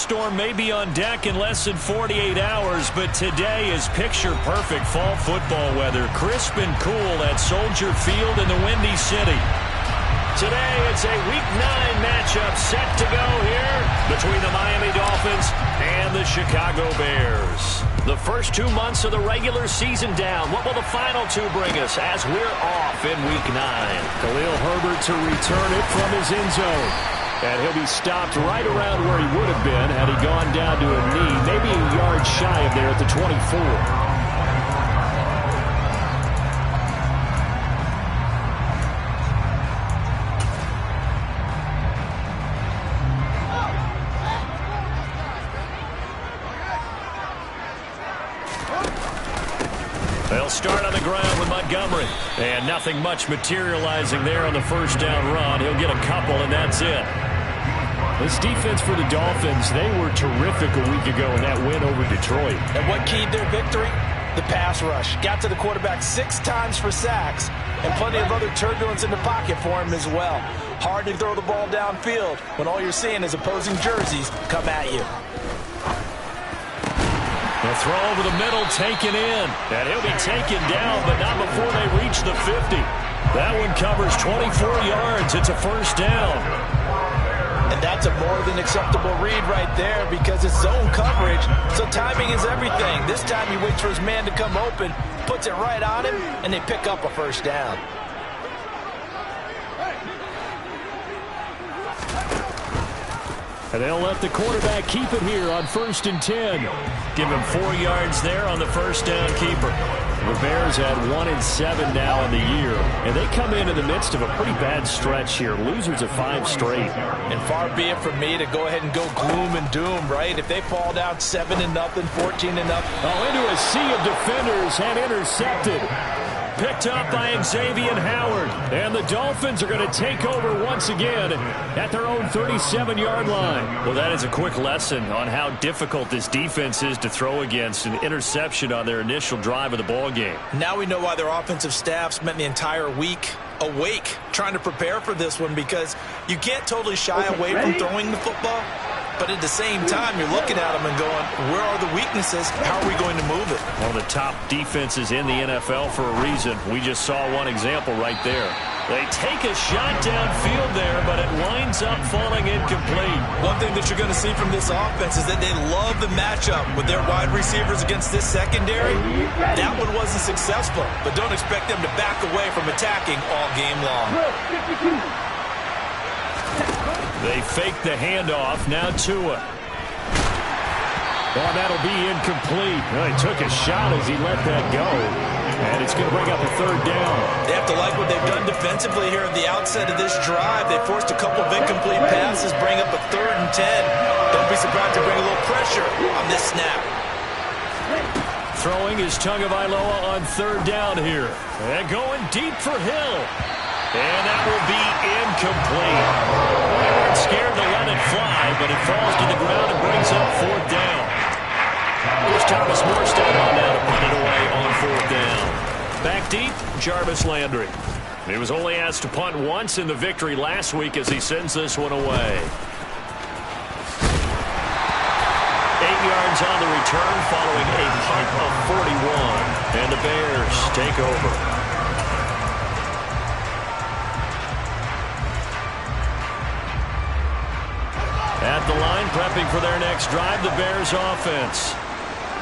snowstorm may be on deck in less than 48 hours, but today is picture-perfect fall football weather. Crisp and cool at Soldier Field in the Windy City. Today, it's a Week 9 matchup set to go here between the Miami Dolphins and the Chicago Bears. The first 2 months of the regular season down. What will the final two bring us as we're off in Week 9? Khalil Herbert to return it from his end zone. And he'll be stopped right around where he would have been had he gone down to a knee, maybe a yard shy of there at the 24. They'll start on the ground with Montgomery. And nothing much materializing there on the first down run. He'll get a couple, and that's it. This defense for the Dolphins, they were terrific a week ago in that win over Detroit. And what keyed their victory? The pass rush. Got to the quarterback 6 times for sacks, and plenty of other turbulence in the pocket for him as well. Hard to throw the ball downfield when all you're seeing is opposing jerseys come at you. The throw over the middle, taken in. And he'll be taken down, but not before they reach the 50. That one covers 24 yards. It's a first down. And that's a more than acceptable read right there because it's zone coverage, so timing is everything. This time he waits for his man to come open, puts it right on him, and they pick up a first down. And they'll let the quarterback keep it here on 1st and 10. Give him 4 yards there on the first down keeper. The Bears at 1-7 now in the year, and they come in the midst of a pretty bad stretch here. Losers of 5 straight. And far be it from me to go ahead and go gloom and doom, right? If they fall down 7-0, 14-0. Oh, into a sea of defenders and intercepted. Picked up by Xavier Howard. And the Dolphins are going to take over once again at their own 37-yard line. Well, that is a quick lesson on how difficult this defense is to throw against. An interception on their initial drive of the ball game. Now we know why their offensive staff spent the entire week awake trying to prepare for this one, because you can't totally shy away from throwing the football. But at the same time, you're looking at them and going, where are the weaknesses? How are we going to move it? One of the top defenses in the NFL for a reason. We just saw one example right there. They take a shot downfield there, but it winds up falling incomplete. One thing that you're going to see from this offense is that they love the matchup with their wide receivers against this secondary. That one wasn't successful, but don't expect them to back away from attacking all game long. They fake the handoff. Now Tua. Oh, that'll be incomplete. Well, he took a shot as he let that go. And it's going to bring up a 3rd down. They have to like what they've done defensively here at the outset of this drive. They forced a couple of incomplete passes, bring up a 3rd and 10. Don't be surprised to bring a little pressure on this snap. Throwing is Tagovailoa on 3rd down here. And going deep for Hill. And that will be incomplete. They weren't scared to let it fly, but it falls to the ground and brings up 4th down. Here's Thomas Morstead on now to put it away on 4th down. Back deep, Jarvis Landry. He was only asked to punt once in the victory last week as he sends this one away. 8 yards on the return following a punt of 41. And the Bears take over. At the line, prepping for their next drive, the Bears offense.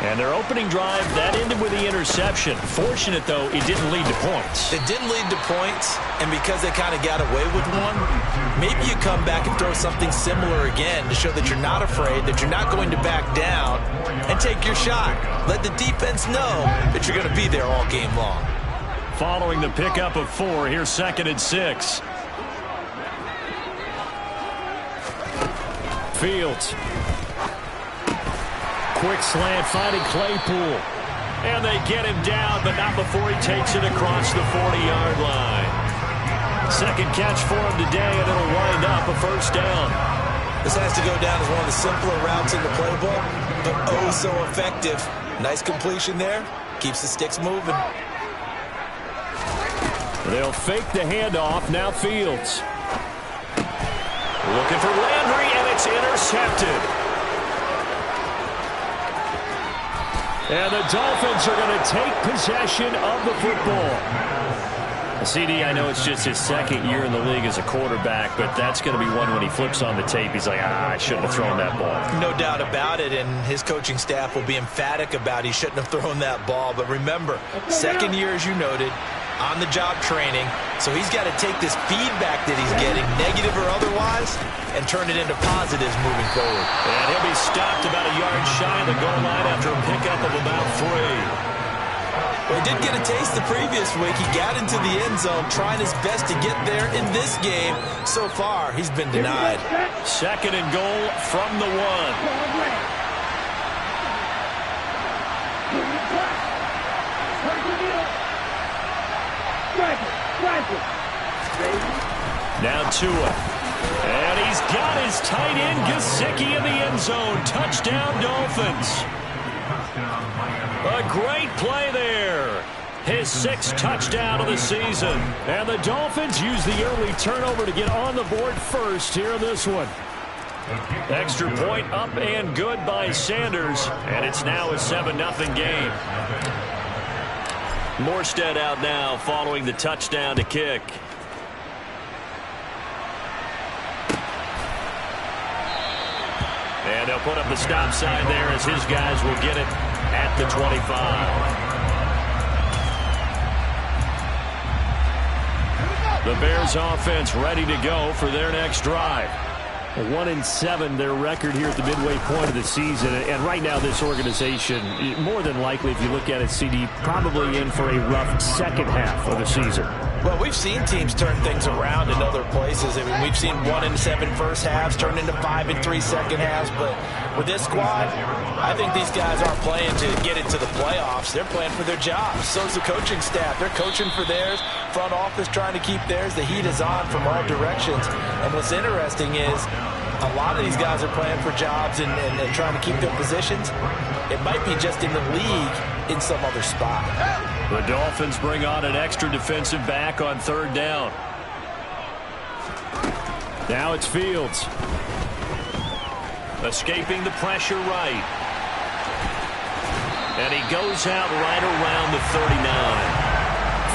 And their opening drive, that ended with the interception. Fortunate, though, it didn't lead to points. It didn't lead to points, and because they kind of got away with one, maybe you come back and throw something similar again to show that you're not afraid, that you're not going to back down, and take your shot. Let the defense know that you're going to be there all game long. Following the pickup of 4, here's 2nd and 6. Fields. Quick slant finding Claypool. And they get him down, but not before he takes it across the 40-yard line. 2nd catch for him today, and it'll wind up a first down. This has to go down as one of the simpler routes in the playbook, but oh so effective. Nice completion there. Keeps the sticks moving. They'll fake the handoff. Now Fields. Looking for Landry, and it's intercepted. And the Dolphins are going to take possession of the football. CD, I know it's just his second year in the league as a quarterback, but that's going to be one when he flips on the tape. He's like, I shouldn't have thrown that ball. No doubt about it, and his coaching staff will be emphatic about he shouldn't have thrown that ball. But remember, second year, as you noted, on-the-job training, so he's got to take this feedback that he's getting, negative or otherwise, and turn it into positives moving forward. And he'll be stopped about a yard shy of the goal line after a pickup of about 3. Well, he did get a taste the previous week. He got into the end zone trying his best to get there in this game. So far, he's been denied. Second and goal from the 1. Now Tua. And he's got his tight end Gesicki in the end zone. Touchdown, Dolphins. A great play there. His 6th touchdown of the season. And the Dolphins use the early turnover to get on the board first here in this one. Extra point up and good by Sanders. And it's now a 7-0 game. Morstead out now following the touchdown to kick. And they'll put up the stop sign there as his guys will get it at the 25. The Bears offense ready to go for their next drive. 1-7 their record here at the midway point of the season, and right now this organization, more than likely if you look at it, CD, probably in for a rough second half of the season. Well, we've seen teams turn things around in other places. I mean, we've seen 1-7 first halves turn into 5-3 second halves, but with this squad, I think these guys aren't playing to get into the playoffs. They're playing for their jobs. So's the coaching staff. They're coaching for theirs. Front office trying to keep theirs. The heat is on from all directions. And what's interesting is a lot of these guys are playing for jobs and trying to keep their positions. It might be just in the league in some other spot. The Dolphins bring on an extra defensive back on 3rd down. Now it's Fields. Escaping the pressure right. And he goes out right around the 39.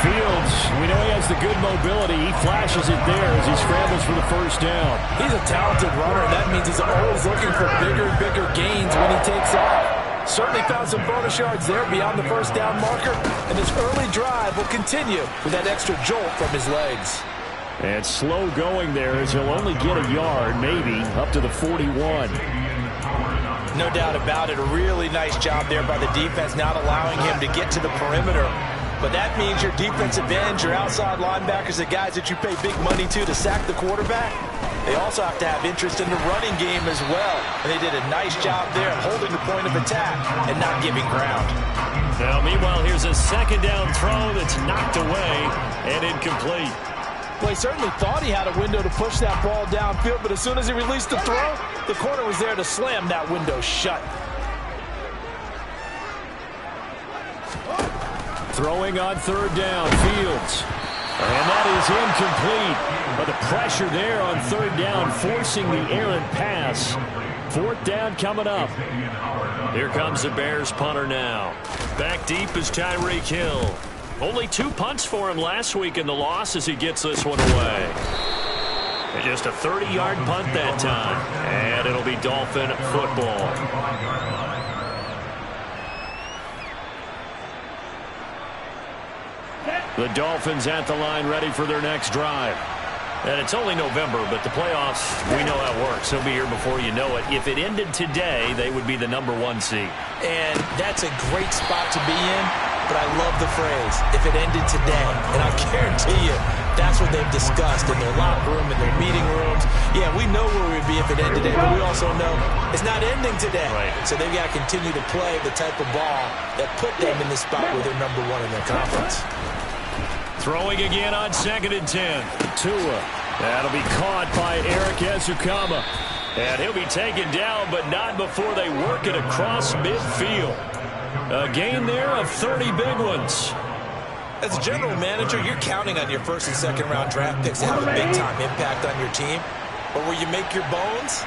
Fields, we know he has the good mobility. He flashes it there as he scrambles for the first down. He's a talented runner, and that means he's always looking for bigger and bigger gains when he takes off. Certainly found some bonus yards there beyond the first down marker, and this early drive will continue with that extra jolt from his legs. And slow going there as he'll only get a yard, maybe, up to the 41. No doubt about it. A really nice job there by the defense, not allowing him to get to the perimeter. But that means your defensive ends, your outside linebackers, the guys that you pay big money to sack the quarterback, they also have to have interest in the running game as well. And they did a nice job there of holding the point of attack and not giving ground. Now, meanwhile, here's a 2nd down throw that's knocked away and incomplete. Well, he certainly thought he had a window to push that ball downfield, but as soon as he released the throw, the corner was there to slam that window shut. Throwing on 3rd down, Fields. And that is incomplete. But the pressure there on 3rd down, forcing the errant pass. 4th down coming up. Here comes the Bears punter now. Back deep is Tyreek Hill. Only 2 punts for him last week in the loss as he gets this one away. And just a 30-yard punt that time. And it'll be Dolphin football. The Dolphins at the line ready for their next drive. And it's only November, but the playoffs, we know how it works. They'll be here before you know it. If it ended today, they would be the #1 seed. And that's a great spot to be in, but I love the phrase, if it ended today. And I guarantee you, that's what they've discussed in their locker room, in their meeting rooms. Yeah, we know where we'd be if it ended today, but we also know it's not ending today. Right. So they've got to continue to play the type of ball that put them in the spot where they're #1 in their conference. Throwing again on 2nd and 10. Tua. That'll be caught by Eric Ezukama. And he'll be taken down, but not before they work it across midfield. A gain there of 30 big ones. As a general manager, you're counting on your 1st and 2nd round draft picks to have a big-time impact on your team. But where you make your bones,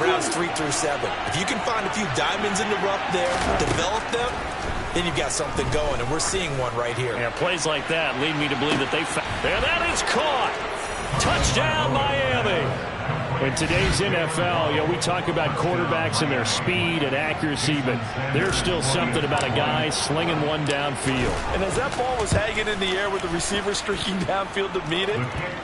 rounds 3 through 7. If you can find a few diamonds in the rough there, develop them, then you've got something going, and we're seeing one right here. Yeah, plays like that lead me to believe that they found. And that is caught. Touchdown, Miami. In today's NFL, we talk about quarterbacks and their speed and accuracy, but there's still something about a guy slinging one downfield. And as that ball was hanging in the air with the receiver streaking downfield to meet it,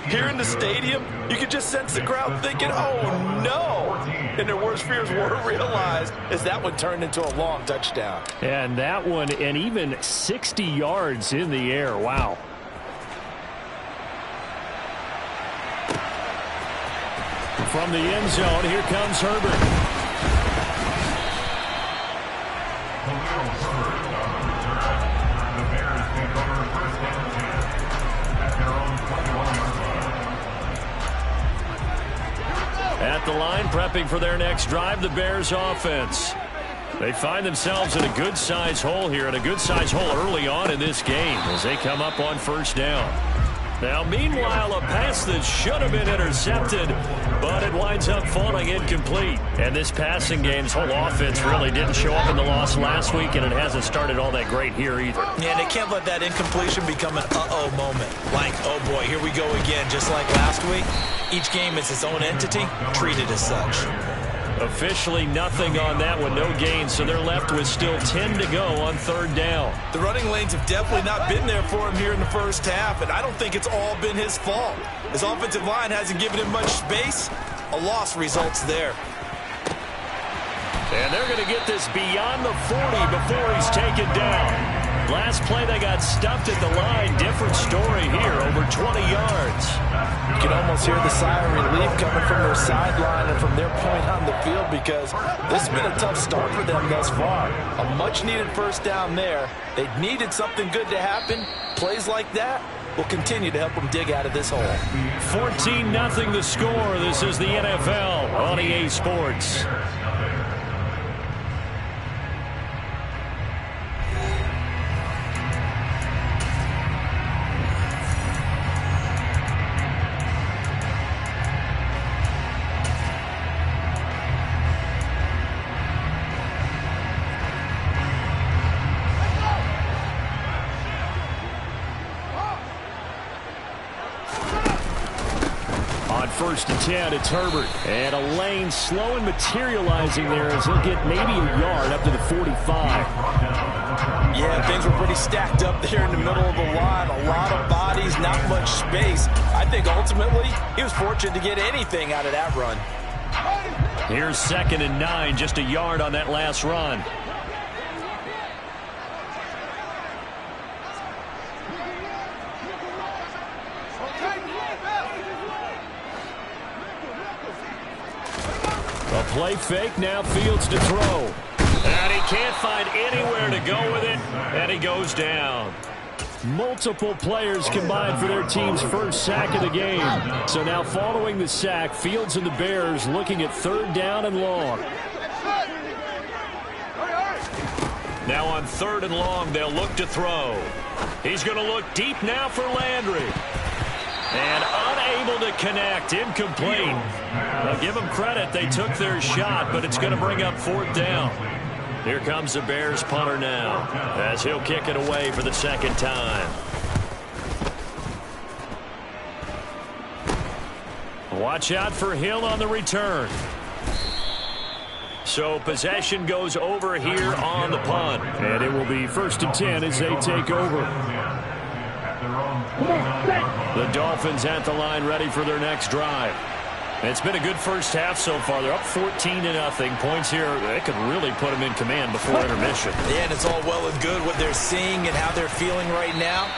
here in the stadium, you could just sense the crowd thinking, oh, no. And their worst fears were realized as that one turned into a long touchdown. And that one, and even 60 yards in the air. Wow. From the end zone, here comes Herbert. At the line, prepping for their next drive, the Bears offense. They find themselves in a good-sized hole here, and a good-sized hole early on in this game as they come up on first down. Now, meanwhile, a pass that should have been intercepted, but it winds up falling incomplete. And this passing game's whole offense really didn't show up in the loss last week, and it hasn't started all that great here either. Yeah, and they can't let that incompletion become an uh-oh moment. Like, oh boy, here we go again, just like last week. Each game is its own entity, treated as such. Officially nothing on that one, no gain, so they're left with still 10 to go on third down. The running lanes have definitely not been there for him here in the first half, and I don't think it's all been his fault. His offensive line hasn't given him much space. A loss results there. And they're going to get this beyond the 40 before he's taken down. Last play, they got stuffed at the line. Different story here, over 20 yards. You can almost hear the sigh of relief coming from their sideline and from their point on the field because this has been a tough start for them thus far. A much-needed first down there. They needed something good to happen. Plays like that will continue to help them dig out of this hole. 14-0 the score. This is the NFL on EA Sports. First and 10, it's Herbert. And a lane slow and materializing there as he'll get maybe a yard up to the 45. Yeah, things were pretty stacked up there in the middle of the line. A lot of bodies, not much space. I think ultimately he was fortunate to get anything out of that run. Here's 2nd and 9, just a yard on that last run. A play fake, now Fields to throw. And he can't find anywhere to go with it, and he goes down. Multiple players combined for their team's first sack of the game. So now following the sack, Fields and the Bears looking at 3rd down and long. Now on 3rd and long, they'll look to throw. He's going to look deep now for Landry. And unable to connect, incomplete. Now give them credit, they took their shot, but it's going to bring up 4th down. Here comes the Bears punter now, as he'll kick it away for the 2nd time. Watch out for Hill on the return. So possession goes over here on the punt. And it will be 1st and 10 as they take over. The Dolphins at the line, ready for their next drive. It's been a good first half so far. They're up 14-0. Points here, they could really put them in command before intermission. Yeah, and it's all well and good what they're seeing and how they're feeling right now.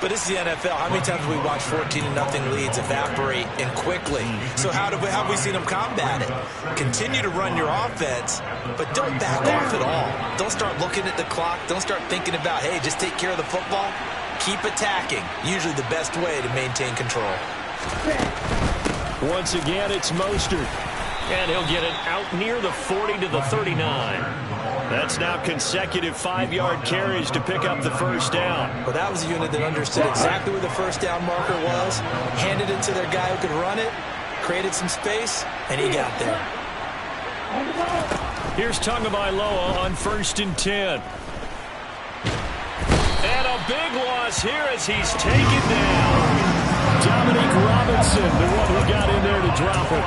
But this is the NFL. How many times have we watched 14-0 leads evaporate and quickly? So how have we seen them combat it? Continue to run your offense, but don't back off at all. Don't start looking at the clock. Don't start thinking about, hey, just take care of the football. Keep attacking. Usually the best way to maintain control. Once again, it's Mostert. And he'll get it out near the 40 to the 39. That's now consecutive 5-yard carries to pick up the first down. Well, that was a unit that understood exactly where the first down marker was, handed it to their guy who could run it, created some space, and he got there. Here's Tagovailoa on 1st and 10. And a big loss here as he's taken down. Dominique Robinson, the one who got in there to drop it.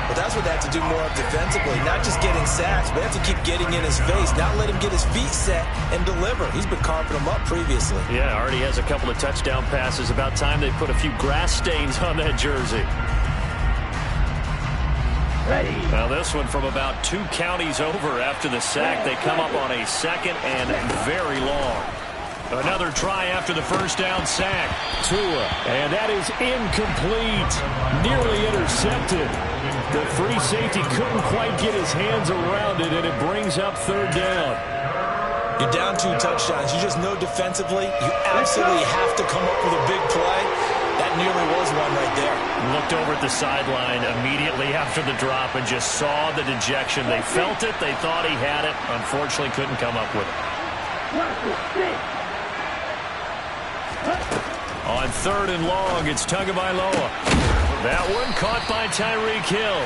But that's what they have to do more of defensively. Not just getting sacks, but they have to keep getting in his face. Not let him get his feet set and deliver. He's been carving them up previously. Yeah, already has a couple of touchdown passes. About time they put a few grass stains on that jersey. Ready. Now this one from about 2 counties over after the sack. They come up on a 2nd and very long. Another try after the 1st down sack. Tua, and that is incomplete. Nearly intercepted. The free safety couldn't quite get his hands around it, and it brings up 3rd down. You're down 2 touchdowns. You just know defensively, you absolutely have to come up with a big play. That nearly was one right there. Looked over at the sideline immediately after the drop and just saw the dejection. They felt it. They thought he had it. Unfortunately, couldn't come up with it. On 3rd and long, it's Tagovailoa. That one caught by Tyreek Hill.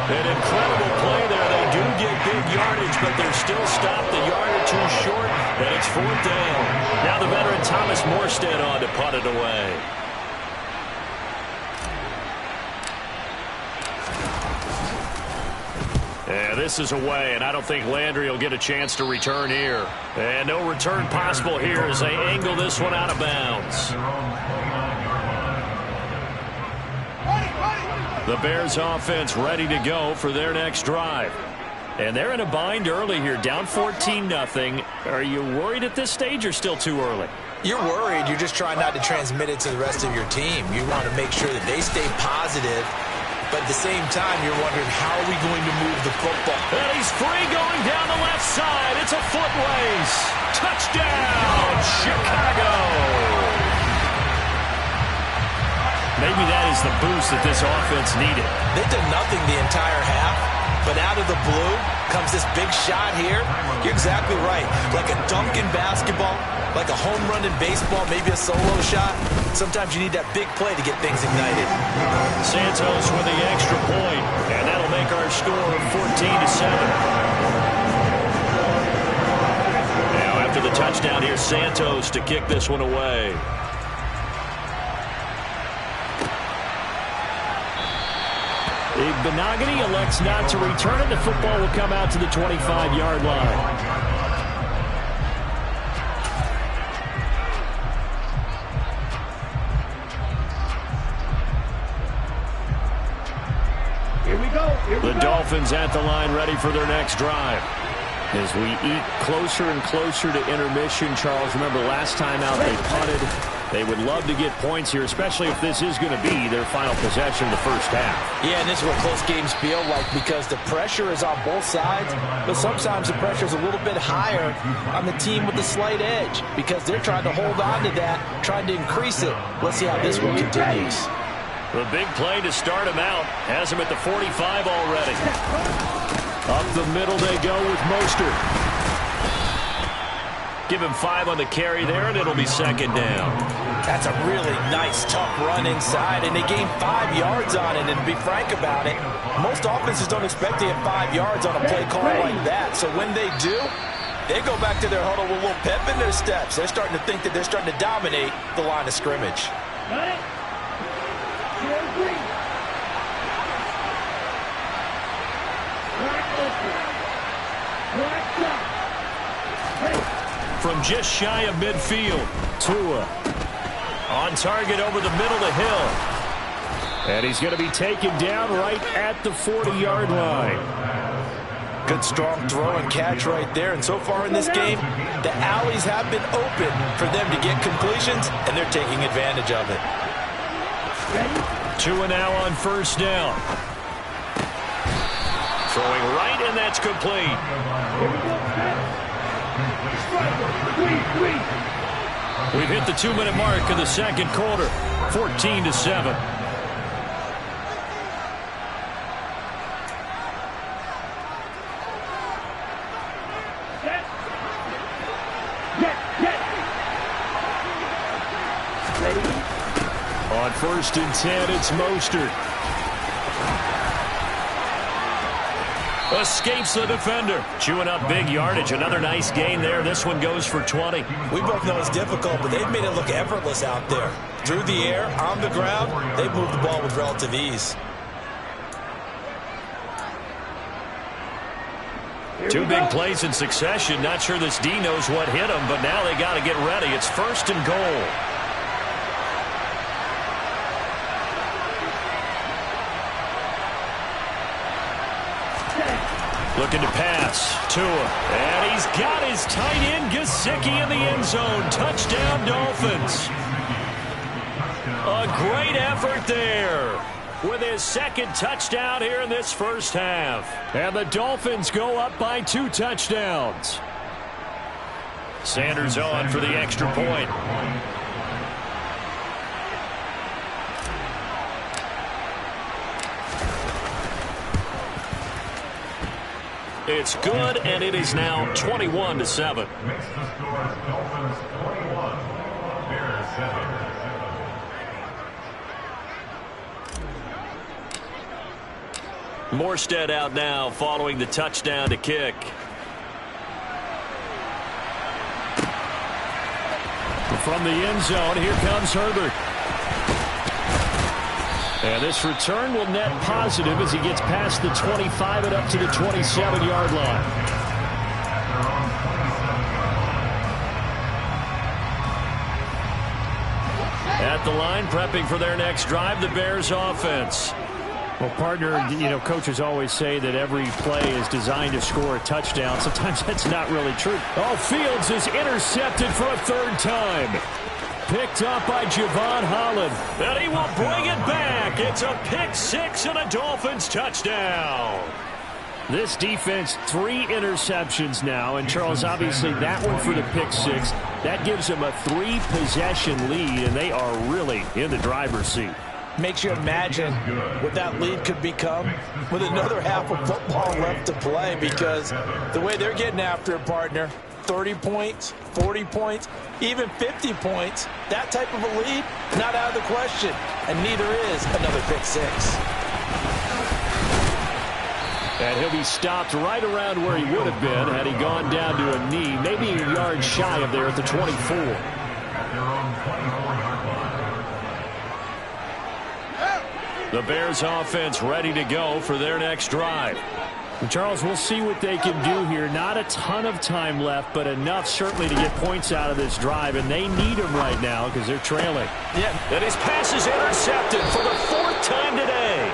An incredible play there. They do get big yardage, but they're still stopped a yard or 2 short, and it's 4th down. Now the veteran Thomas Morstead on to punt it away. Yeah, this is away, and I don't think Landry will get a chance to return here. And no return possible here as they angle this one out of bounds. The Bears offense ready to go for their next drive. And they're in a bind early here, down 14-0. Are you worried at this stage or still too early? You're worried. You're just trying not to transmit it to the rest of your team. You want to make sure that they stay positive. But at the same time, you're wondering, how are we going to move the football? And he's free going down the left side. It's a foot race. Touchdown, Chicago. Maybe that is the boost that this offense needed. They've done nothing the entire half, but out of the blue comes this big shot here. You're exactly right. Like a dunk in basketball, like a home run in baseball, maybe a solo shot. Sometimes you need that big play to get things ignited. Santos with the extra point, and that'll make our score 14-7. Now after the touchdown, here's Santos to kick this one away. Benogany elects not to return it. The football will come out to the 25-yard line. The Dolphins at the line ready for their next drive. As we eat closer and closer to intermission, Charles, remember last time out they punted. They would love to get points here, especially if this is going to be their final possession of the first half. Yeah, and this is what close games feel like because the pressure is on both sides, but sometimes the pressure is a little bit higher on the team with the slight edge because they're trying to hold on to that, trying to increase it. Let's see how this one continues. The big play to start him out has him at the 45 already. Up the middle they go with Mostert. Give him 5 on the carry there, and it'll be 2nd down. That's a really nice, tough run inside, and they gained 5 yards on it. And to be frank about it, most offenses don't expect to get 5 yards on a play call like that. So when they do, they go back to their huddle with a little pep in their steps. They're starting to think that they're starting to dominate the line of scrimmage. From just shy of midfield, Tua on target over the middle to Hill. And he's going to be taken down right at the 40-yard line. Good strong throw and catch right there. And so far in this game, the alleys have been open for them to get completions, and they're taking advantage of it. Tua now on 1st down. Throwing right, and that's complete. We've hit the 2-minute mark of the 2nd quarter. 14-7. On 1st and 10, it's Mostert. Escapes the defender. Chewing up big yardage. Another nice gain there. This one goes for 20. We both know it's difficult, but they've made it look effortless out there. Through the air, on the ground, they've moved the ball with relative ease. Two big plays in succession. Not sure this D knows what hit him, but now they got to get ready. It's 1st and goal. Looking to pass. Tua. And he's got his tight end, Gesicki, in the end zone. Touchdown, Dolphins. A great effort there with his 2nd touchdown here in this first half. And the Dolphins go up by 2 touchdowns. Sanders on for the extra point. It's good, and it is now 21-7. Morstead out now following the touchdown to kick. From the end zone, here comes Herbert. And this return will net positive as he gets past the 25 and up to the 27-yard line. At the line, prepping for their next drive, the Bears offense. Well, partner, coaches always say that every play is designed to score a touchdown. Sometimes that's not really true. Oh, Fields is intercepted for a 3rd time. Picked up by Javon Holland. And he will bring it back. It's a pick 6 and a Dolphins touchdown. This defense, 3 interceptions now. And, Charles, obviously that one for the pick 6. That gives them a 3-possession lead, and they are really in the driver's seat. Makes you imagine what that lead could become with another half of football left to play, because the way they're getting after it, partner, 30 points, 40 points, even 50 points, that type of a lead, not out of the question, and neither is another pick 6. And he'll be stopped right around where he would have been had he gone down to a knee, maybe a yard shy of there at the 24. The Bears offense ready to go for their next drive. And Charles, we'll see what they can do here. Not a ton of time left, but enough certainly to get points out of this drive, and they need them right now because they're trailing. Yeah, and his pass is intercepted for the 4th time today.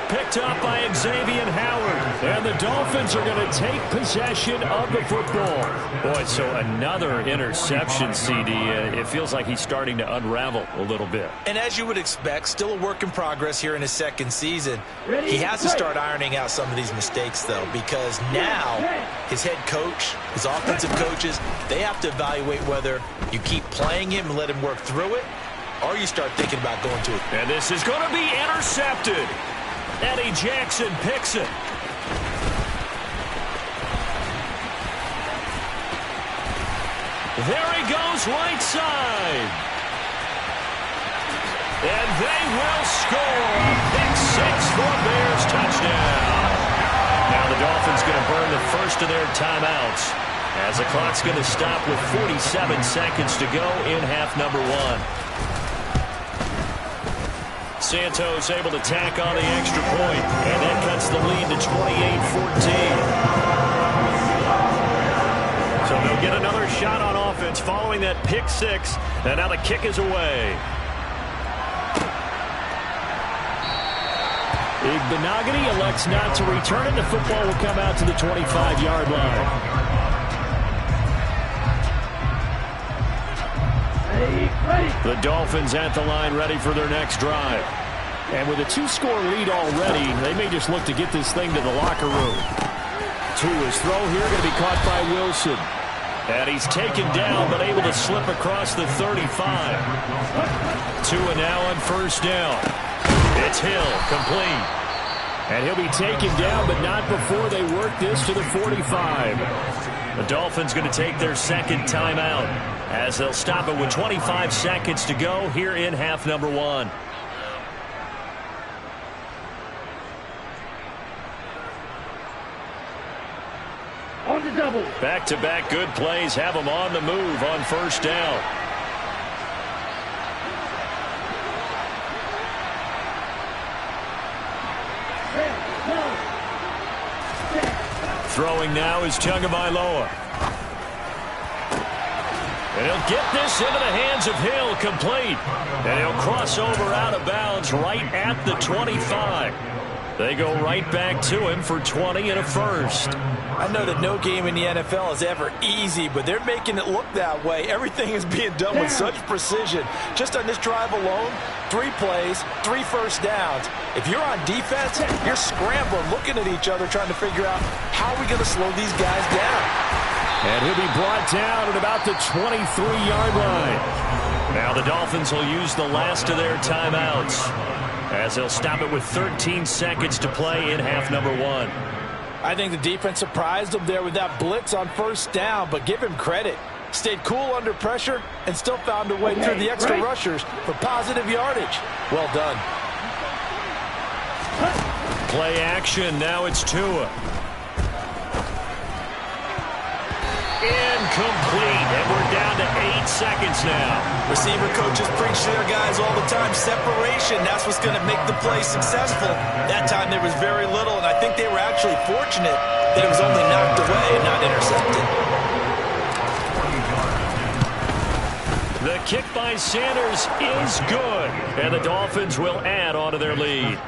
Picked up by Xavier Howard. And the Dolphins are going to take possession of the football. Boy, so another interception, CD. It feels like he's starting to unravel a little bit. And as you would expect, still a work in progress here in his 2nd season. He has to start ironing out some of these mistakes, though, because now his head coach, his offensive coaches, they have to evaluate whether you keep playing him and let him work through it, or you start thinking about going to it. And this is going to be intercepted. Eddie Jackson picks it. There he goes, right side. And they will score a pick 6 for a Bears touchdown. Now the Dolphins going to burn the first of their timeouts as the clock's going to stop with 47 seconds to go in half number 1. Santos able to tack on the extra point, and that cuts the lead to 28-14. So they'll get another shot on offense following that pick 6, and now the kick is away. Igbenogany elects not to return it. The football will come out to the 25-yard line. The Dolphins at the line ready for their next drive. And with a 2-score lead already, they may just look to get this thing to the locker room. Tua's throw here going to be caught by Wilson. And he's taken down but able to slip across the 35. Tua now on 1st down. It's Hill, complete. And he'll be taken down, but not before they work this to the 45. The Dolphins going to take their 2nd timeout as they'll stop it with 25 seconds to go here in half number 1. Back-to-back good plays have them on the move on first down. Throwing now is Tagovailoa. And he'll get this into the hands of Hill, complete. And he'll cross over out of bounds right at the 25. They go right back to him for 20 and a first. I know that no game in the NFL is ever easy, but they're making it look that way. Everything is being done with such precision. Just on this drive alone, 3 plays, 3 first downs. If you're on defense, you're scrambling, looking at each other, trying to figure out how are we going to slow these guys down. And he'll be brought down at about the 23-yard line. Now the Dolphins will use the last of their timeouts, as they'll stop it with 13 seconds to play in half number 1. I think the defense surprised him there with that blitz on first down, but give him credit. Stayed cool under pressure and still found a way through the extra rushers for positive yardage. Well done. Play action. Now it's Tua. Incomplete, and we're down to 8 seconds now. Receiver coaches preach to their guys all the time. Separation, that's what's going to make the play successful. That time there was very little, and I think they were actually fortunate that it was only knocked away and not intercepted. The kick by Sanders is good, and the Dolphins will add on to their lead.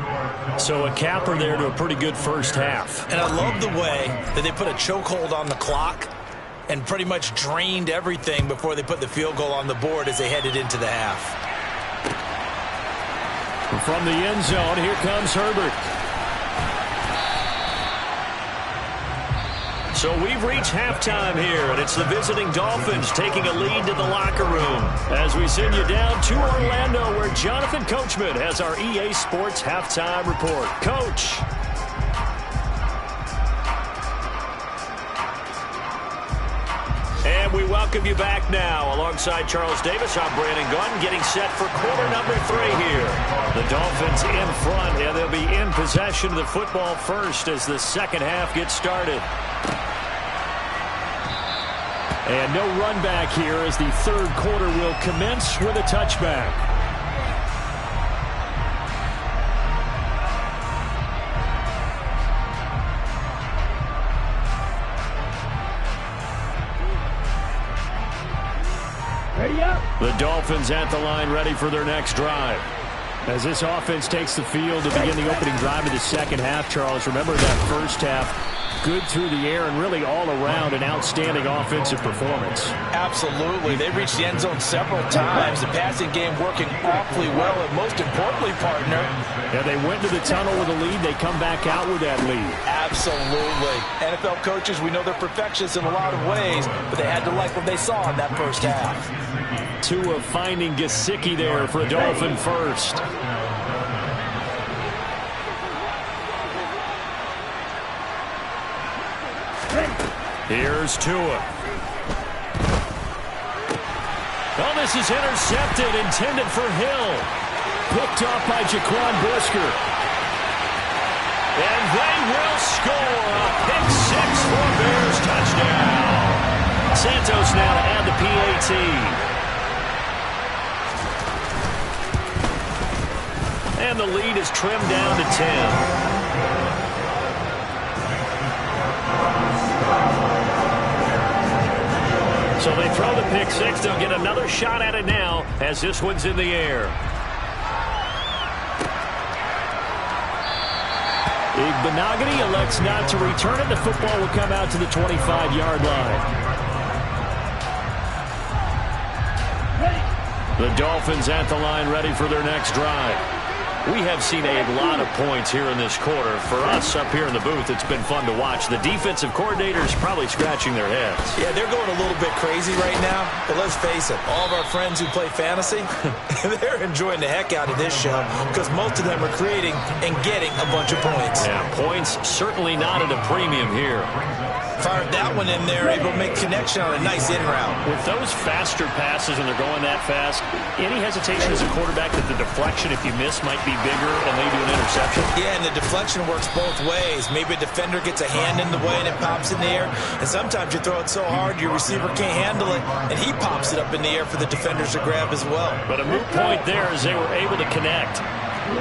So a capper there to a pretty good first half. And I love the way that they put a chokehold on the clock and pretty much drained everything before they put the field goal on the board as they headed into the half. From the end zone, here comes Herbert. So we've reached halftime here, and it's the visiting Dolphins taking a lead to the locker room as we send you down to Orlando, where Jonathan Coachman has our EA Sports halftime report. Coach. And we welcome you back now. Alongside Charles Davis, I'm Brandon Gunn, getting set for quarter number 3 here. The Dolphins in front, and they'll be in possession of the football first as the second half gets started. And no run back here as the third quarter will commence with a touchback. The Dolphins at the line, ready for their next drive. As this offense takes the field to begin the opening drive of the second half, Charles, remember that first half, good through the air and really all around an outstanding offensive performance. Absolutely. They reached the end zone several times. The passing game working awfully well, and most importantly, partner, yeah, they went to the tunnel with a lead. They come back out with that lead. Absolutely. NFL coaches, we know they're perfectionists in a lot of ways, but they had to like what they saw in that first half. Tua finding Gesicki there for a Dolphin first. Here's Tua. Oh, this is intercepted, intended for Hill. Picked off by Jaquan Brisker. And they will score a pick 6 for Bears touchdown. Santos now to add the PAT. And the lead is trimmed down to 10. So they throw the pick 6. They'll get another shot at it now as this one's in the air. Igbenogany elects not to return it. The football will come out to the 25-yard line. The Dolphins at the line, ready for their next drive. We have seen a lot of points here in this quarter. For us up here in the booth, it's been fun to watch. The defensive coordinators probably scratching their heads. Yeah, they're going a little bit crazy right now. But let's face it, all of our friends who play fantasy, they're enjoying the heck out of this show because most of them are creating and getting a bunch of points. Yeah, points certainly not at a premium here. Fired that one in there, able to make connection on a nice in route. With those faster passes and they're going that fast, any hesitation as a quarterback that the deflection, if you miss, might be bigger and lead to an interception? Yeah, and the deflection works both ways. Maybe a defender gets a hand in the way and it pops in the air, and sometimes you throw it so hard your receiver can't handle it, and he pops it up in the air for the defenders to grab as well. But a moot point there as they were able to connect.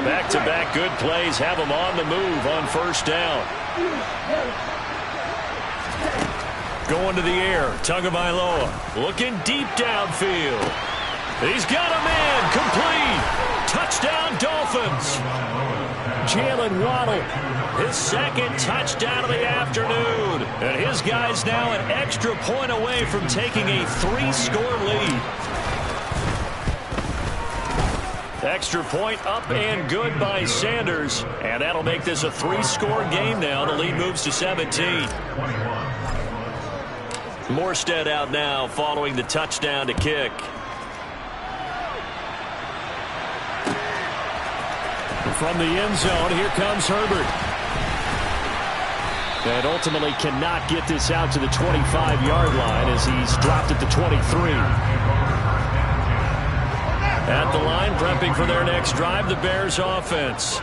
Back-to-back good plays have them on the move on first down. Going to the air, Tagovailoa looking deep downfield. He's got a man, complete. Touchdown, Dolphins. Jalen Waddle, his second touchdown of the afternoon. And his guy's now an extra point away from taking a 3-score lead. Extra point up and good by Sanders. And that'll make this a 3-score game now. The lead moves to 17. Morstead out now following the touchdown to kick. From the end zone, here comes Herbert. And ultimately cannot get this out to the 25-yard line as he's dropped at the 23. At the line, prepping for their next drive, the Bears offense.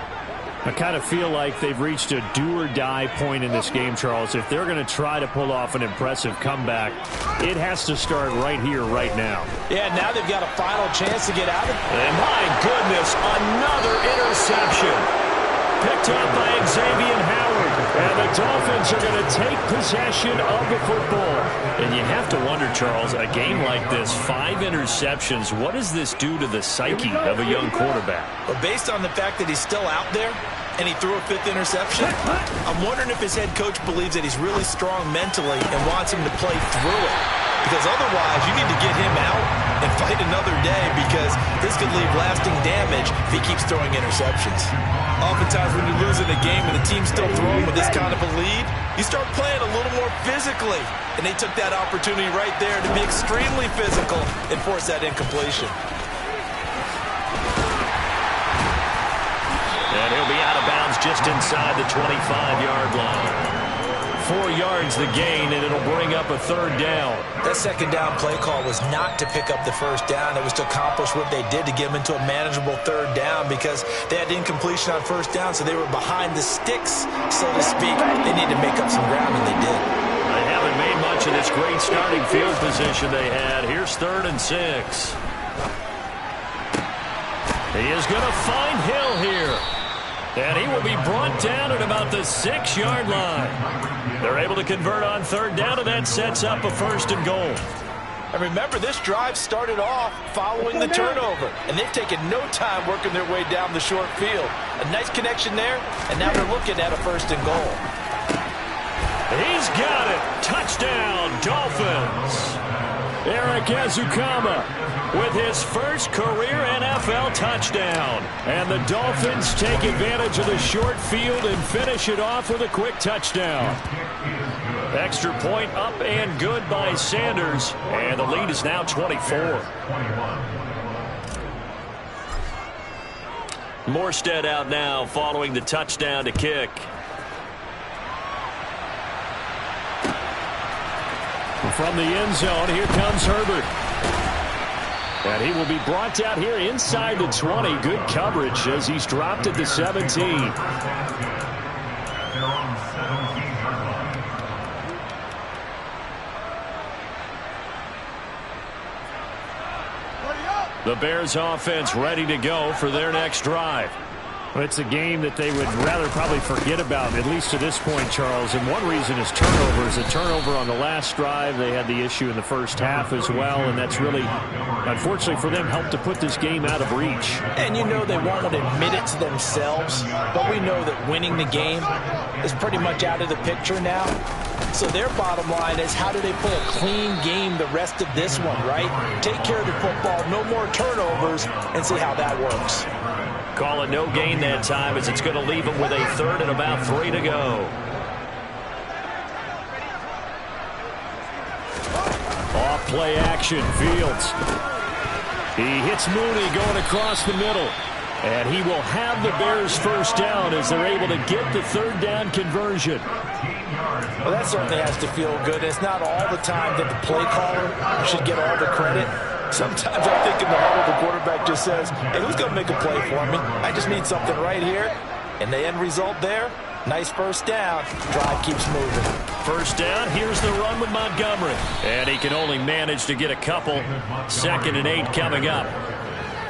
I kind of feel like they've reached a do-or-die point in this game, Charles. If they're going to try to pull off an impressive comeback, it has to start right here, right now. Yeah, now they've got a final chance to get out of it. And my goodness, another interception. Picked up by Xavier Howard. And the Dolphins are going to take possession of the football. And you have to wonder, Charles, a game like this, 5 interceptions, what does this do to the psyche of a young quarterback? But based on the fact that he's still out there and he threw a 5th interception, I'm wondering if his head coach believes that he's really strong mentally and wants him to play through it. Because otherwise, you need to get him out and fight another day, because this could leave lasting damage if he keeps throwing interceptions. Oftentimes when you lose in a game and the team's still throwing with this kind of a lead, you start playing a little more physically. And they took that opportunity right there to be extremely physical and force that incompletion. And he'll be out of bounds just inside the 25-yard line. 4 yards the gain, and it'll bring up a 3rd down. That 2nd down play call was not to pick up the 1st down. It was to accomplish what they did, to get them into a manageable 3rd down, because they had incompletion on 1st down, so they were behind the sticks, so to speak. They needed to make up some ground, and they did. They haven't made much of this great starting field position they had. Here's 3rd and 6. He is going to find Hill here. And he will be brought down at about the 6-yard line. They're able to convert on 3rd down, and that sets up a 1st and goal. And remember, this drive started off following the turnover, and they've taken no time working their way down the short field. A nice connection there, and now they're looking at a 1st and goal. He's got it. Touchdown, Dolphins. Eric Ezukama with his first career NFL touchdown. And the Dolphins take advantage of the short field and finish it off with a quick touchdown. Extra point up and good by Sanders. And the lead is now 24. Morstead out now following the touchdown to kick. From the end zone, here comes Herbert. And he will be brought down here inside the 20. Good coverage as he's dropped at the 17. The Bears offense ready to go for their next drive. Well, it's a game that they would rather probably forget about, at least to this point, Charles. And one reason is turnovers. A turnover on the last drive. They had the issue in the first half as well, and that's really, unfortunately for them, helped to put this game out of reach. And you know they won't admit it to themselves, but we know that winning the game is pretty much out of the picture now. So their bottom line is, how do they play a clean game the rest of this one, right? Take care of the football, no more turnovers, and see how that works. Call it no gain that time, as it's going to leave them with a 3rd and about 3 to go. Off play action, Fields. He hits Mooney going across the middle. And he will have the Bears first down as they're able to get the third down conversion. Well, that certainly has to feel good. It's not all the time that the play caller should get all the credit. Sometimes I think in the huddle, the quarterback just says, hey, who's going to make a play for me? I just need something right here. And the end result there, nice first down. Drive keeps moving. First down, here's the run with Montgomery. And he can only manage to get a couple. 2nd and 8 coming up.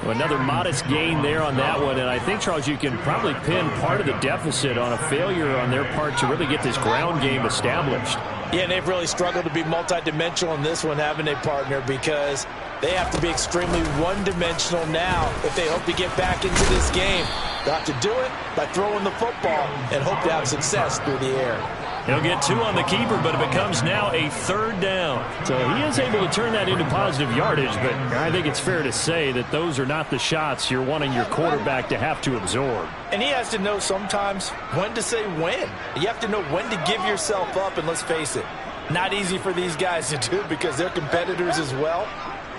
Another modest gain there on that one, and I think, Charles, you can probably pin part of the deficit on a failure on their part to really get this ground game established. Yeah, and they've really struggled to be multidimensional in this one, haven't they, partner? Because they have to be extremely one-dimensional now if they hope to get back into this game. They'll have to do it by throwing the football and hope to have success through the air. He'll get 2 on the keeper, but it becomes now a 3rd down. So he is able to turn that into positive yardage, but I think it's fair to say that those are not the shots you're wanting your quarterback to have to absorb. And he has to know sometimes when to say when. You have to know when to give yourself up, and let's face it, not easy for these guys to do because they're competitors as well.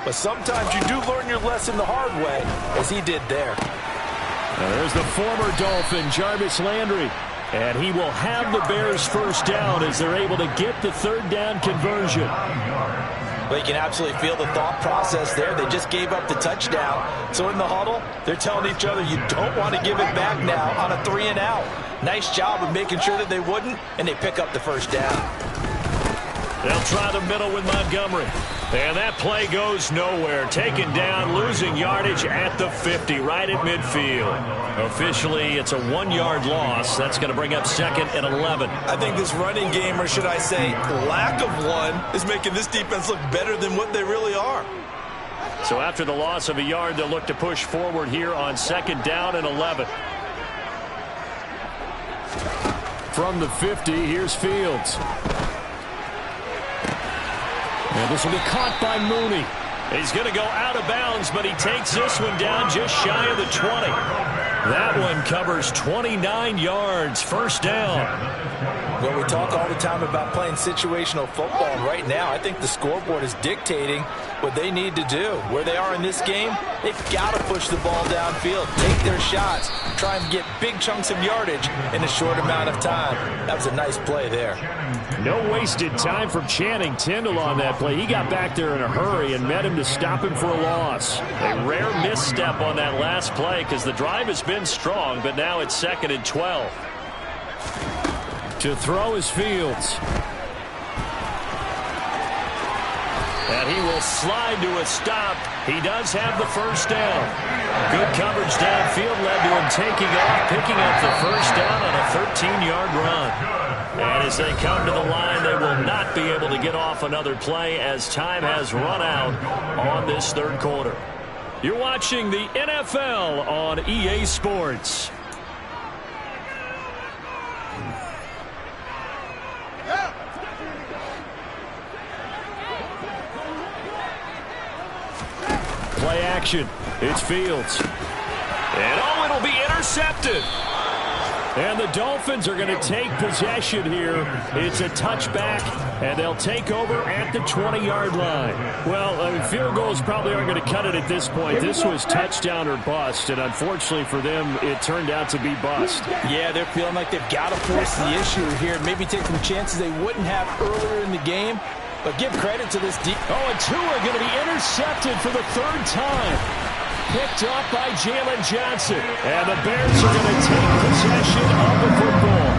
But sometimes you do learn your lesson the hard way, as he did there. Now there's the former Dolphin, Jarvis Landry. And he will have the Bears first down as they're able to get the third down conversion. Well, you can absolutely feel the thought process there. They just gave up the touchdown. So in the huddle, they're telling each other, you don't want to give it back now on a 3 and out. Nice job of making sure that they wouldn't, and they pick up the first down. They'll try the middle with Montgomery. And that play goes nowhere. Taken down, losing yardage at the 50, right at midfield. Officially, it's a 1-yard loss. That's going to bring up 2nd and 11. I think this running game, or should I say lack of one, is making this defense look better than what they really are. So after the loss of a yard, they'll look to push forward here on 2nd down and 11. From the 50, here's Fields. And this will be caught by Mooney. He's going to go out of bounds, but he takes this one down just shy of the 20. That one covers 29 yards. First down. Well, we talk all the time about playing situational football, and right now I think the scoreboard is dictating what they need to do. Where they are in this game, they've got to push the ball downfield, take their shots, try and get big chunks of yardage in a short amount of time. That was a nice play there. No wasted time from Channing Tindall on that play. He got back there in a hurry and met him to stop him for a loss. A rare misstep on that last play because the drive has been strong, but now it's 2nd and 12. To throw is Fields. And he will slide to a stop. He does have the first down. Good coverage downfield led to him taking off, picking up the first down on a 13-yard run. And as they come to the line, they will not be able to get off another play as time has run out on this third quarter. You're watching the NFL on EA Sports. Play action. It's Fields. And oh, it'll be intercepted. And the Dolphins are going to take possession here. It's a touchback, and they'll take over at the 20-yard line. Well, field goals probably aren't going to cut it at this point. This was touchdown or bust, and unfortunately for them, it turned out to be bust. Yeah, they're feeling like they've got to force the issue here. Maybe take some chances they wouldn't have earlier in the game. But give credit to this deep. Oh, and two are going to be intercepted for the 3rd time. Picked up by Jalen Johnson. And the Bears are going to take possession of the football.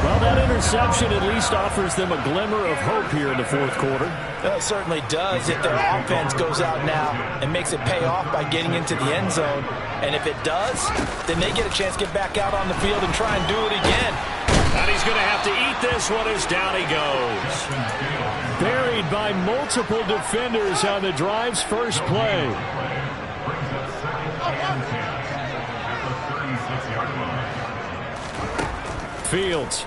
Well, that interception at least offers them a glimmer of hope here in the 4th quarter. Well, it certainly does if their offense goes out now and makes it pay off by getting into the end zone. And if it does, then they get a chance to get back out on the field and try and do it again. And he's going to have to eat this one as down he goes. Buried by multiple defenders on the drive's first play. Fields.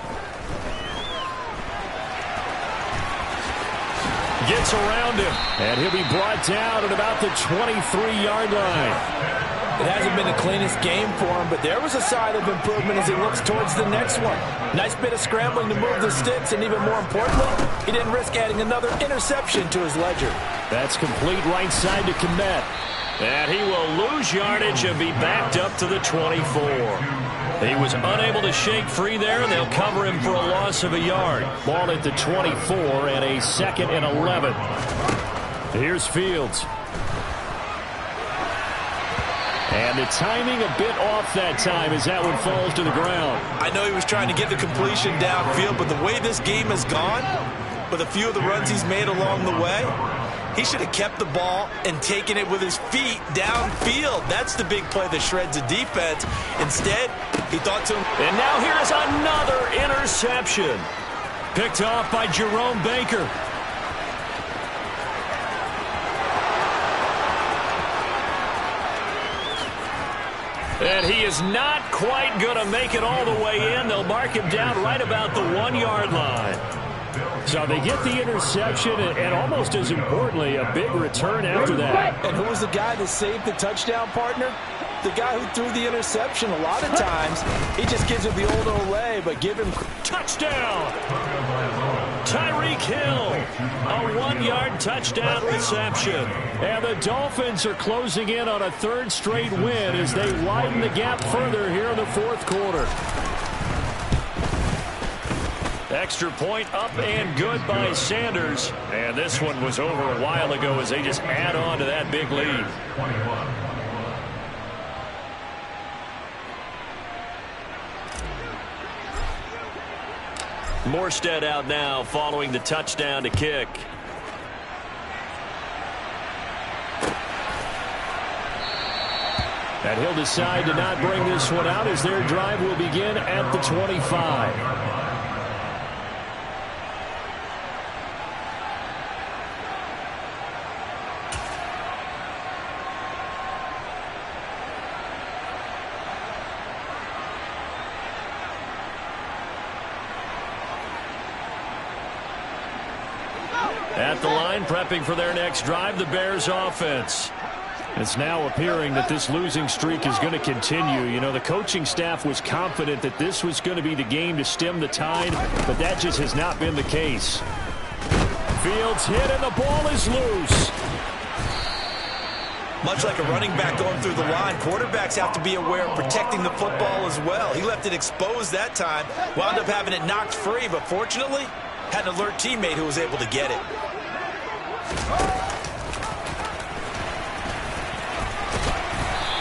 Gets around him. And he'll be brought down at about the 23-yard line. It hasn't been the cleanest game for him, but there was a sign of improvement as he looks towards the next one. Nice bit of scrambling to move the sticks, and even more importantly, he didn't risk adding another interception to his ledger. That's complete right side to Kmet. And he will lose yardage and be backed up to the 24. He was unable to shake free there. They'll cover him for a loss of a yard. Ball at the 24 and a 2nd and 11. Here's Fields. And the timing a bit off that time as that one falls to the ground. I know he was trying to get the completion downfield, but the way this game has gone, with a few of the runs he's made along the way, he should have kept the ball and taken it with his feet downfield. That's the big play that shreds the defense. Instead, he thought to him. And now here's another interception. Picked off by Jerome Baker. And he is not quite going to make it all the way in. They'll mark him down right about the 1-yard line. So they get the interception and almost as importantly, a big return after that. And who was the guy that saved the touchdown, partner? The guy who threw the interception. A lot of times, he just gives him the old Olay, but give him... Touchdown! Tyreek Hill, a 1-yard touchdown reception. And the Dolphins are closing in on a 3rd straight win as they widen the gap further here in the 4th quarter. Extra point up and good by Sanders. And this one was over a while ago as they just add on to that big lead. Morstead out now following the touchdown to kick. And he'll decide to not bring this one out as their drive will begin at the 25. At the line, prepping for their next drive, the Bears offense. It's now appearing that this losing streak is going to continue. You know, the coaching staff was confident that this was going to be the game to stem the tide, but that just has not been the case. Fields hit and the ball is loose. Much like a running back going through the line, quarterbacks have to be aware of protecting the football as well. He left it exposed that time, wound up having it knocked free, but fortunately, had an alert teammate who was able to get it.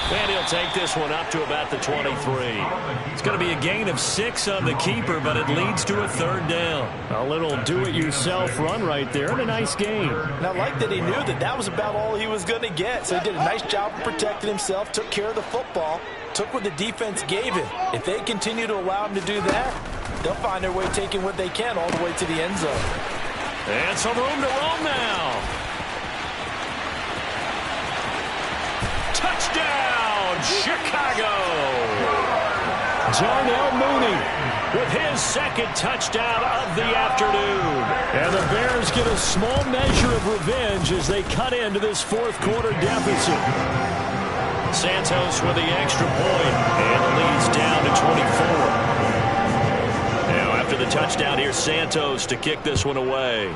And he'll take this one up to about the 23. It's going to be a gain of 6 on the keeper, but it leads to a 3rd down. A little do-it-yourself run right there and a nice game. And I like that he knew that that was about all he was going to get. So he did a nice job of protecting himself, took care of the football, took what the defense gave him. If they continue to allow him to do that, they'll find their way taking what they can all the way to the end zone. And some room to roam now. Touchdown, Chicago! Darnell Mooney with his 2nd touchdown of the afternoon. And the Bears get a small measure of revenge as they cut into this 4th quarter deficit. Santos with the extra point, and the lead's down to 24. Now after the touchdown, here's Santos to kick this one away.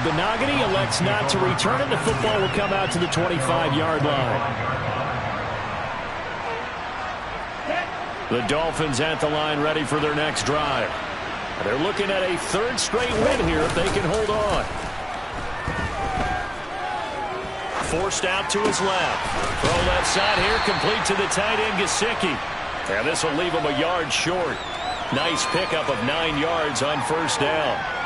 Benogany elects not to return it. The football will come out to the 25-yard line. The Dolphins at the line ready for their next drive. They're looking at a 3rd straight win here if they can hold on. Forced out to his left. Throw left side here, complete to the tight end, Gesicki. And this will leave him a yard short. Nice pickup of 9 yards on 1st down.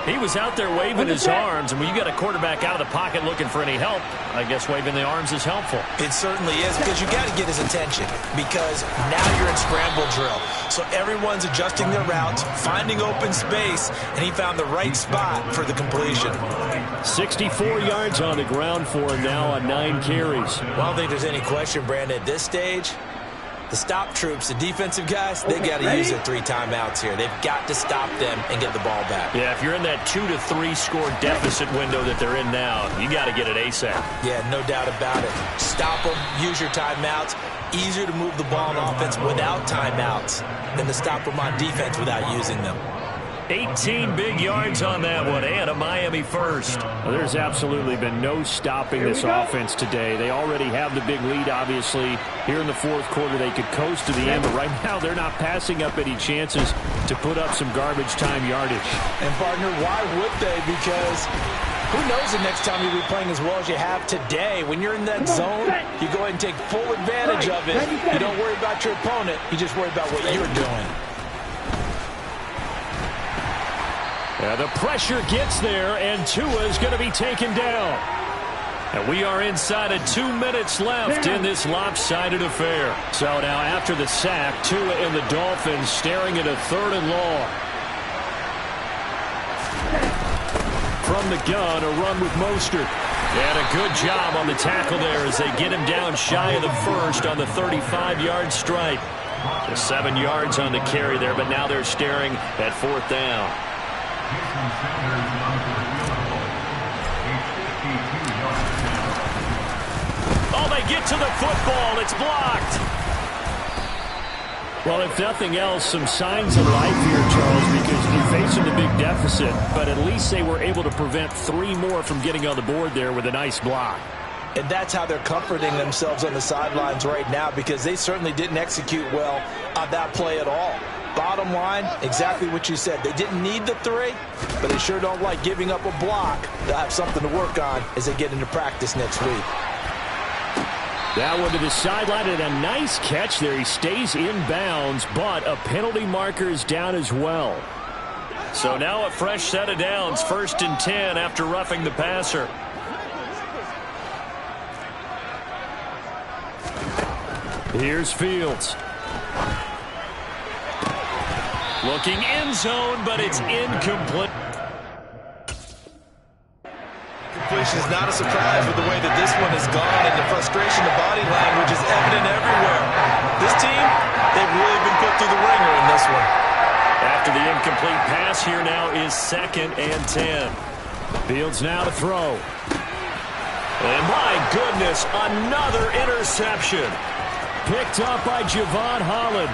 He was out there waving his arms, and when you got a quarterback out of the pocket looking for any help, I guess waving the arms is helpful. It certainly is, because you got to get his attention, because now you're in scramble drill. So everyone's adjusting their routes, finding open space, and he found the right spot for the completion. 64 yards on the ground for him now on 9 carries. Well, I don't think there's any question, Brandon, at this stage. The stop troops, the defensive guys, they got to use their 3 timeouts here. They've got to stop them and get the ball back. Yeah, if you're in that 2 to 3 score deficit window that they're in now, you got to get it ASAP. Yeah, no doubt about it. Stop them, use your timeouts. Easier to move the ball on offense without timeouts than to stop them on defense without using them. 18 big yards on that one, and a Miami first. Well, there's absolutely been no stopping this offense today. They already have the big lead, obviously. Here in the fourth quarter, they could coast to the end, but right now they're not passing up any chances to put up some garbage time yardage. And, partner, why would they? Because who knows the next time you'll be playing as well as you have today. When you're in that zone, you go ahead and take full advantage of it. You don't worry about your opponent. You just worry about what you're doing. Yeah, the pressure gets there, and Tua is going to be taken down. And we are inside of 2 minutes left in this lopsided affair. So now after the sack, Tua and the Dolphins staring at a 3rd and long. From the gun, a run with Mostert. And a good job on the tackle there as they get him down shy of the first on the 35-yard strike. 7 yards on the carry there, but now they're staring at 4th down. Oh, they get to the football. It's blocked. Well, if nothing else, some signs of life here, Charles, because you're facing the big deficit, but at least they were able to prevent 3 more from getting on the board there with a nice block. And that's how they're comforting themselves on the sidelines right now, because they certainly didn't execute well on that play at all. Bottom line, exactly what you said. They didn't need the 3, but they sure don't like giving up a block. They'll have something to work on as they get into practice next week. That one to the sideline, and a nice catch there. He stays in bounds, but a penalty marker is down as well. So now a fresh set of downs, 1st and 10 after roughing the passer. Here's Fields. Looking end zone, but it's incomplete. Completion is not a surprise with the way that this one has gone, and the frustration, the body language is evident everywhere. This team, they've really been put through the ringer in this one. After the incomplete pass, here now is 2nd and 10. Fields now to throw. And my goodness, another interception. Picked up by Javon Holland.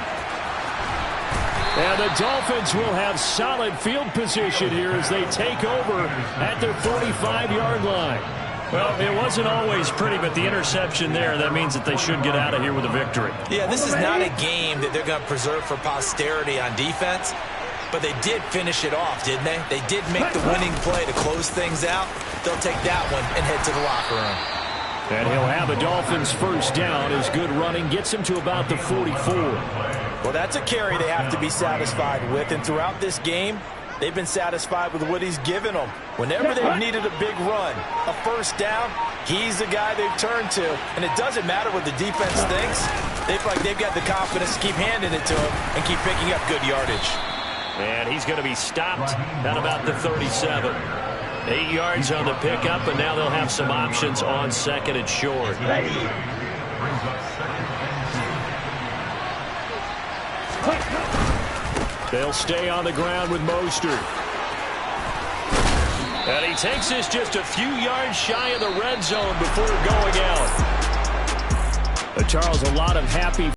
And the Dolphins will have solid field position here as they take over at their 45-yard line. Well, it wasn't always pretty, but the interception there, that means that they should get out of here with a victory. Yeah, this is not a game that they're going to preserve for posterity on defense, but they did finish it off, didn't they? They did make the winning play to close things out. They'll take that one and head to the locker room. And he'll have a Dolphins first down as good running gets him to about the 44. Well, that's a carry they have to be satisfied with, and throughout this game, they've been satisfied with what he's given them. Whenever they've needed a big run, a first down, he's the guy they've turned to. And it doesn't matter what the defense thinks. They feel like they've got the confidence to keep handing it to him and keep picking up good yardage. And he's going to be stopped at about the 37. 8 yards on the pickup, and now they'll have some options on 2nd and short. They'll stay on the ground with Mostert. And he takes this just a few yards shy of the red zone before going out. Charles, a lot of happy